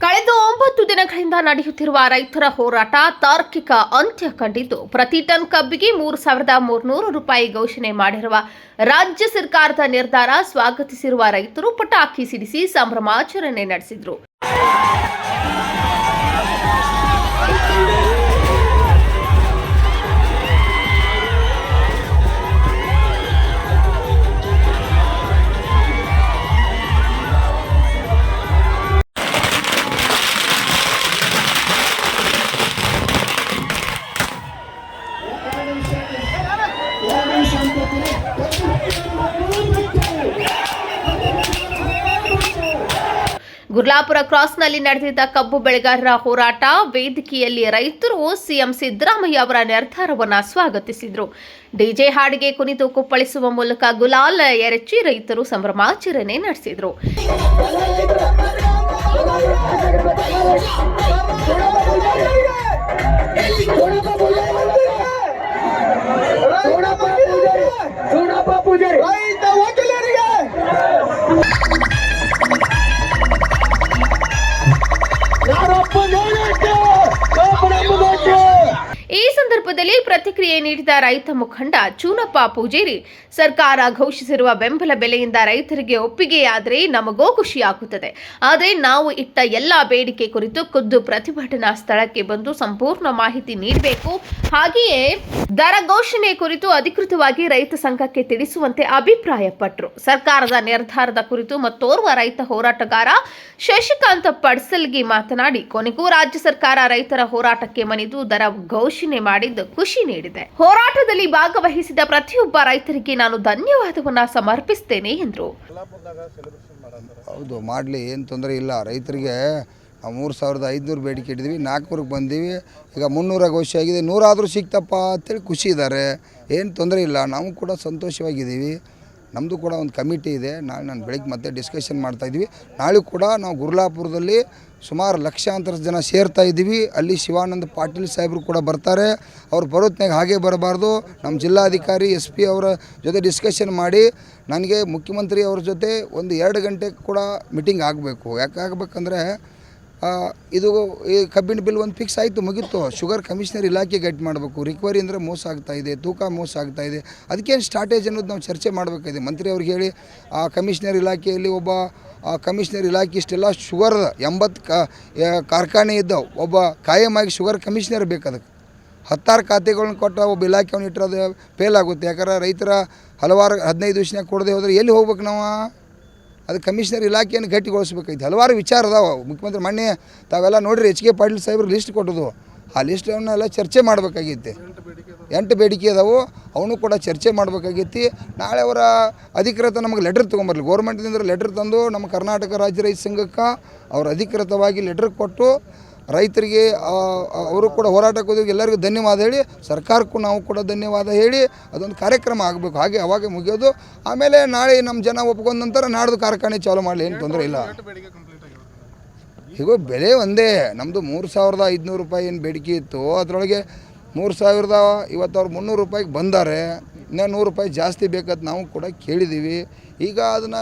ಕಳೆದ 9 ದಿನಗಳಿಂದ ನಡೆಯುತ್ತಿರುವ ರೈತರ ಹೋರಾಟ ತಾರ್ಕಿಕ ಅಂತ್ಯ ಕಂಡಿದ್ದು, ಪ್ರತಿ ಟನ್ ಕಬ್ಬಿಗೆ 3,300 ರೂಪಾಯಿ ಘೋಷಣೆ ಮಾಡಿರುವ ರಾಜ್ಯ ಸರ್ಕಾರದ ನಿರ್ಧಾರ ಸ್ವಾಗತಿಸಿರುವ ರೈತರು ಪಟಾಕಿ ಸಿಡಿಸಿ ಸಂಭ್ರಮಾಚರಣೆ ನಡೆಸಿದರು. ಗುರ್ಲಾಪುರ ಕ್ರಾಸ್ನಲ್ಲಿ ನಡೆದಿದ್ದ ಕಬ್ಬು ಬೆಳೆಗಾರರ ಹೋರಾಟ ವೇದಿಕೆಯಲ್ಲಿ ರೈತರು ಸಿಎಂ ಸಿದ್ದರಾಮಯ್ಯ ಅವರ ನಿರ್ಧಾರವನ್ನು ಸ್ವಾಗತಿಸಿದರು. ಡಿಜೆ ಹಾಡಿಗೆ ಕುಣಿದು ಕುಪ್ಪಳಿಸುವ ಮೂಲಕ ಗುಲಾಲ್ ಎರಚಿ ರೈತರು ಸಂಭ್ರಮಾಚರಣೆ ನಡೆಸಿದರು. ಈ ಸಂದರ್ಭದಲ್ಲಿ ಪ್ರತಿಕ್ರಿಯೆ ನೀಡಿದ ರೈತ ಮುಖಂಡ ಚೂನಪ್ಪ ಪೂಜೇರಿ, ಸರ್ಕಾರ ಘೋಷಿಸಿರುವ ಬೆಂಬಲ ಬೆಲೆಯಿಂದ ರೈತರಿಗೆ ಒಪ್ಪಿಗೆಯಾದರೆ ನಮಗೂ ಖುಷಿಯಾಗುತ್ತದೆ. ಆದರೆ ನಾವು ಇಟ್ಟ ಎಲ್ಲ ಬೇಡಿಕೆ ಕುರಿತು ಖುದ್ದು ಪ್ರತಿಭಟನಾ ಸ್ಥಳಕ್ಕೆ ಬಂದು ಸಂಪೂರ್ಣ ಮಾಹಿತಿ ನೀಡಬೇಕು. ಹಾಗೆಯೇ ದರ ಘೋಷಣೆ ಕುರಿತು ಅಧಿಕೃತವಾಗಿ ರೈತ ಸಂಘಕ್ಕೆ ತಿಳಿಸುವಂತೆ ಅಭಿಪ್ರಾಯಪಟ್ಟರು. ಸರ್ಕಾರದ ನಿರ್ಧಾರದ ಕುರಿತು ಮತ್ತೋರ್ವ ರೈತ ಹೋರಾಟಗಾರ ಶಶಿಕಾಂತ ಪಡ್ಸಲ್ಗಿ ಮಾತನಾಡಿ, ಕೊನೆಗೂ ರಾಜ್ಯ ಸರ್ಕಾರ ರೈತರ ಹೋರಾಟಕ್ಕೆ ಮಣಿದು ದರ ಘೋಷಣೆ ಮಾಡಿದ್ದು ಖುಷಿ ನೀಡಿದೆ. ಹೋರಾಟದಲ್ಲಿ ಭಾಗವಹಿಸಿದ ಪ್ರತಿಯೊಬ್ಬ ರೈತರಿಗೆ ನಾನು ಧನ್ಯವಾದವನ್ನ ಸಮರ್ಪಿಸುತ್ತೇನೆ ಎಂದರು. ಹೌದು, ಮಾಡಲಿ, ಏನು ತೊಂದರೆ ಇಲ್ಲ. ರೈತರಿಗೆ 3,500 ಬೇಡಿಕೆ ಇಟ್ಟಿದ್ವಿ, 400ಕ್ಕೆ ಬಂದೀವಿ. ಈಗ 300 ಘೋಷಣೆ ಆಗಿದೆ, 100 ಆದರೂ ಸಿಕ್ತಪ್ಪ ಅಂತೇಳಿ ಖುಷಿ ಇದ್ದಾರೆ. ಏನು ತೊಂದರೆ ಇಲ್ಲ, ನಾವು ಕೂಡ ಸಂತೋಷವಾಗಿದ್ದೀವಿ. ನಮ್ಮದು ಕೂಡ ಒಂದು ಕಮಿಟಿ ಇದೆ. ನಾಳೆ ನಾನು ಬೆಳಗ್ಗೆ ಮತ್ತೆ ಡಿಸ್ಕಷನ್ ಮಾಡ್ತಾಯಿದ್ವಿ. ನಾಳೆ ಕೂಡ ನಾವು ಗುರ್ಲಾಪುರದಲ್ಲಿ ಸುಮಾರು ಲಕ್ಷಾಂತರ ಜನ ಸೇರ್ತಾ ಇದ್ದೀವಿ. ಅಲ್ಲಿ ಶಿವಾನಂದ ಪಾಟೀಲ್ ಸಾಹೇಬರು ಕೂಡ ಬರ್ತಾರೆ. ಅವ್ರು ಬರೋತ್ನಾಗ ಹಾಗೆ ಬರಬಾರ್ದು. ನಮ್ಮ ಜಿಲ್ಲಾಧಿಕಾರಿ SP ಅವರ ಜೊತೆ ಡಿಸ್ಕಷನ್ ಮಾಡಿ ನನಗೆ ಮುಖ್ಯಮಂತ್ರಿ ಅವ್ರ ಜೊತೆ ಒಂದು 2 ಗಂಟೆ ಕೂಡ ಮೀಟಿಂಗ್ ಆಗಬೇಕು. ಯಾಕೆ ಆಗಬೇಕಂದ್ರೆ ಇದು ಈ ಕಬ್ಬಿನ ಬಿಲ್ ಒಂದು ಫಿಕ್ಸ್ ಆಯಿತು, ಮುಗೀತು. ಶುಗರ್ ಕಮಿಷನರ್ ಇಲಾಖೆ ಗೈಡ್ ಮಾಡಬೇಕು. ರಿಕವರಿ ಅಂದರೆ ಮೋಸ ಆಗ್ತಾಯಿದೆ, ತೂಕ ಮೋಸ ಆಗ್ತಾಯಿದೆ. ಅದಕ್ಕೇನು ಸ್ಟ್ರಾಟೇಜ್ ಅನ್ನೋದು ನಾವು ಚರ್ಚೆ ಮಾಡಬೇಕಾಗಿದೆ. ಮಂತ್ರಿ ಅವ್ರಿಗೆ ಹೇಳಿ ಆ ಕಮಿಷನರ್ ಇಲಾಖೆಯಲ್ಲಿ ಒಬ್ಬ ಕಮಿಷನರ್ ಇಲಾಖೆ ಇಷ್ಟೆಲ್ಲ ಶುಗರ್ 80 ಕಾರ್ಖಾನೆ ಇದ್ದವು, ಒಬ್ಬ ಕಾಯಮಾಗಿ ಶುಗರ್ ಕಮಿಷನರ್ ಬೇಕು. ಅದಕ್ಕೆ 16 ಖಾತೆಗಳನ್ನ ಕೊಟ್ಟ ಒಬ್ಬ ಇಲಾಖೆಯನ್ನು ಇಟ್ಟಿರೋದು ಫೇಲ್ ಆಗುತ್ತೆ. ಯಾಕಂದ್ರೆ ರೈತರ ಹಲವಾರು 15 ದಿವಸನಾಗ ಕೊಡದೆ ಹೋದರೆ ಎಲ್ಲಿ ಹೋಗ್ಬೇಕು ನಾವು? ಅದು ಕಮಿಷನರ್ ಇಲಾಖೆಯನ್ನು ಗಟ್ಟಿಗೊಳಿಸ್ಬೇಕಾಯ್ತು. ಹಲವಾರು ವಿಚಾರ ಅದಾವೆ. ಮುಖ್ಯಮಂತ್ರಿ ಮೊನ್ನೆ ತಾವೆಲ್ಲ ನೋಡಿರಿ, HK ಪಾಟೀಲ್ ಸಾಹೇಬ್ರು ಲಿಸ್ಟ್ ಕೊಟ್ಟದು. ಆ ಲಿಸ್ಟನ್ನೆಲ್ಲ ಚರ್ಚೆ ಮಾಡಬೇಕಾಗೈತಿ. 8 ಬೇಡಿಕೆ ಅದಾವು, ಅವನು ಕೂಡ ಚರ್ಚೆ ಮಾಡಬೇಕಾಗೈತಿ. ನಾಳೆ ಅವರ ಅಧಿಕೃತ ನಮಗೆ ಲೆಟ್ರ್ ತೊಗೊಂಬರ್ಲಿ. ಗೌರ್ಮೆಂಟ್ದಿಂದ ಲೆಟ್ರ್ ತಂದು ನಮ್ಮ ಕರ್ನಾಟಕ ರಾಜ್ಯ ರೈತ ಸಂಘಕ್ಕೆ ಅವ್ರು ಅಧಿಕೃತವಾಗಿ ಲೆಟ್ರ್ ಕೊಟ್ಟು ರೈತರಿಗೆ ಅವರು ಕೂಡ ಹೋರಾಟಕ್ಕೆ ಹೋಗಿ ಎಲ್ಲರಿಗೂ ಧನ್ಯವಾದ ಹೇಳಿ, ಸರ್ಕಾರಕ್ಕೂ ನಾವು ಕೂಡ ಧನ್ಯವಾದ ಹೇಳಿ ಅದೊಂದು ಕಾರ್ಯಕ್ರಮ ಆಗಬೇಕು. ಹಾಗೆ ಅವಾಗೆ ಮುಗಿಯೋದು. ಆಮೇಲೆ ನಾಳೆ ನಮ್ಮ ಜನ ಒಪ್ಕೊಂಡ ನಂತರ ನಾಡ್ದು ಕಾರ್ಖಾನೆ ಚಾಲೂ ಮಾಡಲಿ, ಏನು ತೊಂದರೆ ಇಲ್ಲ. ಈಗ ಬೆಲೆ ಒಂದೇ. ನಮ್ಮದು 3,500 ರೂಪಾಯಿ ಏನು ಬೇಡಿಕೆ ಇತ್ತು, ಅದರೊಳಗೆ 3,000 ಇವತ್ತು ಅವ್ರು 300 ರೂಪಾಯಿಗೆ ಬಂದಾರೆ. ಇನ್ನೂ 100 ರೂಪಾಯಿ ಜಾಸ್ತಿ ಬೇಕಂತ ನಾವು ಕೂಡ ಕೇಳಿದ್ದೀವಿ. ಈಗ ಅದನ್ನು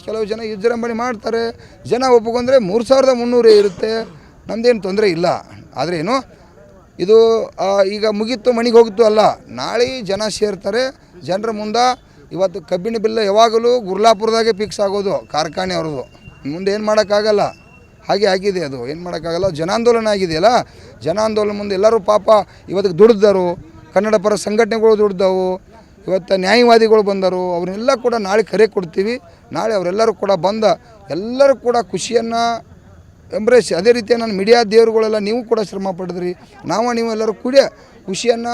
ಕೆಲವು ಜನ ವಿಜೃಂಭಣೆ ಮಾಡ್ತಾರೆ. ಜನ ಒಪ್ಕೊಂಡ್ರೆ 3,300 ಇರುತ್ತೆ, ನಮ್ಮದೇನು ತೊಂದರೆ ಇಲ್ಲ. ಆದರೆ ಏನು ಇದು ಈಗ ಮುಗೀತು, ಮನೆಗೆ ಹೋಗಿತ್ತು ಅಲ್ಲ. ನಾಳೆ ಜನ ಸೇರ್ತಾರೆ. ಜನರ ಮುಂದೆ ಇವತ್ತು ಕಬ್ಬಿನ ಬಿಲ್ ಯಾವಾಗಲೂ ಗುರ್ಲಾಪುರದಾಗೆ ಫಿಕ್ಸ್ ಆಗೋದು ಕಾರ್ಖಾನೆ ಅವ್ರದ್ದು. ಮುಂದೆ ಏನು ಮಾಡೋಕ್ಕಾಗಲ್ಲ, ಹಾಗೆ ಆಗಿದೆ. ಅದು ಏನು ಮಾಡೋಕ್ಕಾಗಲ್ಲ. ಜನಾಂದೋಲನ ಆಗಿದೆಯಲ್ಲ, ಜನಾಂದೋಲನ ಮುಂದೆ ಎಲ್ಲರೂ ಪಾಪ ಇವತ್ತಿಗೆ ದುಡಿದರು. ಕನ್ನಡ ಪರ ಸಂಘಟನೆಗಳು ದುಡ್ದವು. ಇವತ್ತು ನ್ಯಾಯವಾದಿಗಳು ಬಂದರು. ಅವನ್ನೆಲ್ಲ ಕೂಡ ನಾಳೆ ಕರೆ ಕೊಡ್ತೀವಿ. ನಾಳೆ ಅವರೆಲ್ಲರೂ ಕೂಡ ಬಂದ ಎಲ್ಲರೂ ಕೂಡ ಖುಷಿಯನ್ನು ಎಂಬ್ರೇಸ್. ಅದೇ ರೀತಿ ನಾನು ಮೀಡಿಯಾ ದೇವರುಗಳೆಲ್ಲ ನೀವು ಕೂಡ ಶ್ರಮ ಪಡಿದ್ರಿ. ನೀವು ಎಲ್ಲರೂ ಕೂಡ ಖುಷಿಯನ್ನು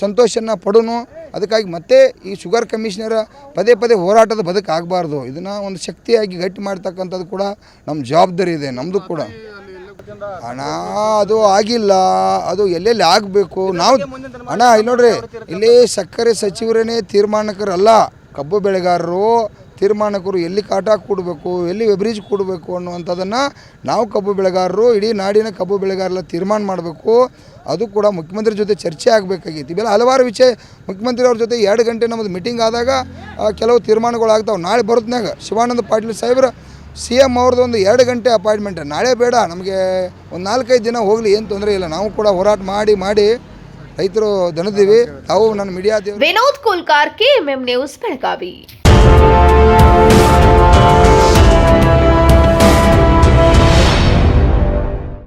ಸಂತೋಷನ ಪಡೋನು. ಅದಕ್ಕಾಗಿ ಮತ್ತೆ ಈ ಶುಗರ್ ಕಮಿಷನರ ಪದೇ ಹೋರಾಟದ ಬದುಕಾಗಬಾರ್ದು. ಇದನ್ನು ಒಂದು ಶಕ್ತಿಯಾಗಿ ಗಟ್ಟಿ ಮಾಡ್ತಕ್ಕಂಥದ್ದು ಕೂಡ ನಮ್ಮ ಜವಾಬ್ದಾರಿ ಇದೆ. ನಮ್ಮದು ಕೂಡ ಹಣ ಅದು ಆಗಿಲ್ಲ, ಅದು ಎಲ್ಲೆಲ್ಲಿ ಆಗಬೇಕು. ನಾವು ಹಣ ಇಲ್ಲಿ ನೋಡ್ರಿ, ಇಲ್ಲಿ ಸಕ್ಕರೆ ಸಚಿವರೇ ತೀರ್ಮಾನಕರಲ್ಲ, ಕಬ್ಬು ಬೆಳೆಗಾರರು ತೀರ್ಮಾನಕರು. ಎಲ್ಲಿ ಕಾಟ ಕೊಡಬೇಕು, ಎಲ್ಲಿ ವೆಬ್ರೀಜ್ ಕೊಡಬೇಕು ಅನ್ನುವಂಥದ್ದನ್ನು ನಾವು ಕಬ್ಬು ಬೆಳೆಗಾರರು, ಇಡೀ ನಾಡಿನ ಕಬ್ಬು ಬೆಳೆಗಾರಲ್ಲ ತೀರ್ಮಾನ ಮಾಡಬೇಕು. ಅದು ಕೂಡ ಮುಖ್ಯಮಂತ್ರಿ ಜೊತೆ ಚರ್ಚೆ ಆಗಬೇಕಾಗಿತ್ತು. ಇವೆಲ್ಲ ಹಲವಾರು ವಿಷಯ ಮುಖ್ಯಮಂತ್ರಿ ಅವ್ರ ಜೊತೆ 2 ಗಂಟೆ ನಮ್ಮದು ಮೀಟಿಂಗ್ ಆದಾಗ ಕೆಲವು ತೀರ್ಮಾನಗಳು ಆಗ್ತಾವೆ. ನಾಳೆ ಬರೋತ್ನಾಗ ಶಿವಾನಂದ ಪಾಟೀಲ್ ಸಾಹೇಬ್ರ CM ಅವ್ರದ್ದು ಒಂದು 2 ಗಂಟೆ ಅಪಾಯಿಂಟ್ಮೆಂಟ್, ನಾಳೆ ಬೇಡ ನಮಗೆ ಒಂದು 4-5 ದಿನ ಹೋಗಲಿ, ಏನು ತೊಂದರೆ ಇಲ್ಲ. ನಾವು ಕೂಡ ಹೋರಾಟ ಮಾಡಿ ರೈತರು ದಣಿದೀವಿ. ತಾವು ನನ್ನ media Vinod Kolkar, KMM news, Belagavi.